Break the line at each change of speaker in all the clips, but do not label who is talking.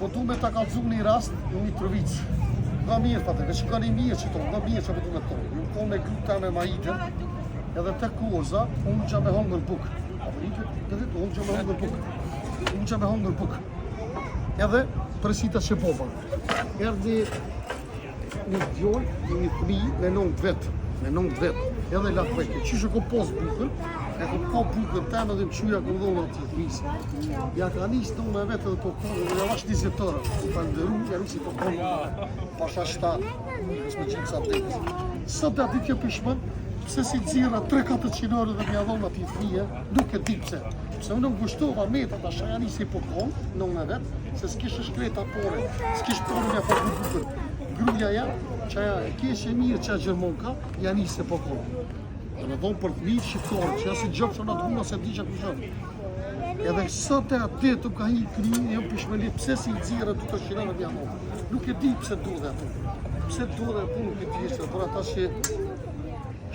Po tu me ta kalëzu një rast, në Mitrovic. Nga mirë, pate, që ka një mirë që tonë, nga mirë që me du me tonë. Ju ko me gruta me majitën, edhe te koza, unë që me hongër buk. Unë që me hongër buk. Unë që me hongër buk. Edhe përsita që boba. Erdi një djoj, një fmi me 9 vetë. Me 9 vetë. Edhe i latë vejke. Qështë ko posë bukën, e ko ka bukën temë edhe më qyja ko dhonë atë të misë. Ja ka njësë në me vetë edhe po konë, dhe vash 20 orë. Pa ndëru, ja njësi po konë, pasha 7, nësë me qimë sa tekës. Sot ati kjo pishmën, pse si dzira 3-400 orë dhe mja dhonë ati të fmije, nuk e di pse. Pse unë më gushtova meta ta shaja njësi po konë, në me vetë, se s'kishë shkreta pore, s'kishë pore mja po bukën. Gruja ja, që aja e keshe mirë që a Gjermonka, ja njëse po konë. Dhe me dhonë për të mirë shqiptarë, që jasë i gjopë që në të guna se di që kushën. Edhe sot e atë të ka hi kri, jam pishmeli, pse si i dzira të të shirën e mjanë. Nuk e di pse do dhe atë. Pse do dhe atë nuk e di ishte, por ata që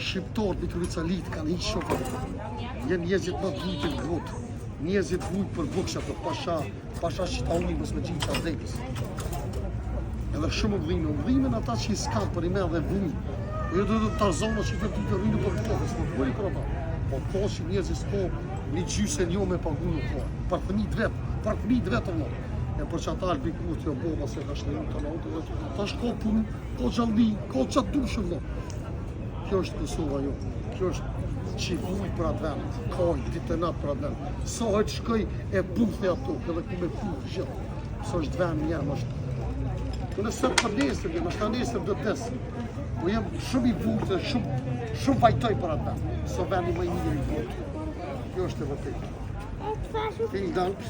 shqiptarë Mitrovica litë kanë hi shokë. Jenë njëzit më vujtë në votë. Njëzit vujtë për vëksha, për pasha që ta unë mësë me gjitë që adekës. Edhe shumë udhime në ata që i s'kanë për i me dhe vujtë. Jo do të Tarzana që të të rrinë për kohës, po bëri për ata. Po kohës që njerëzit s'ko një gjysë njo me pagu në kohë. Për fëmijët vetë vëllë. E për që ata albi kur t'jo boba se ka shlejnë të nautë, ta shko punë, ko gjallni, ko qatë dushë vëllë. Kjo është Kosova jo, kjo është që i vuj për atë vendet, kaj, ditë e natë për atë vendet. Sa hajtë shkoj e buthë ato, edhe ku me buthë gjithë. Sa është vend njëm është. Unë e sëtë për nesër, në shta nesër do tesë. Po jam shumë i vutë, shumë vajtoj për atë vend. So vendi më i mirë i vutë. Kjo është e vërtetë. Vielen Dank.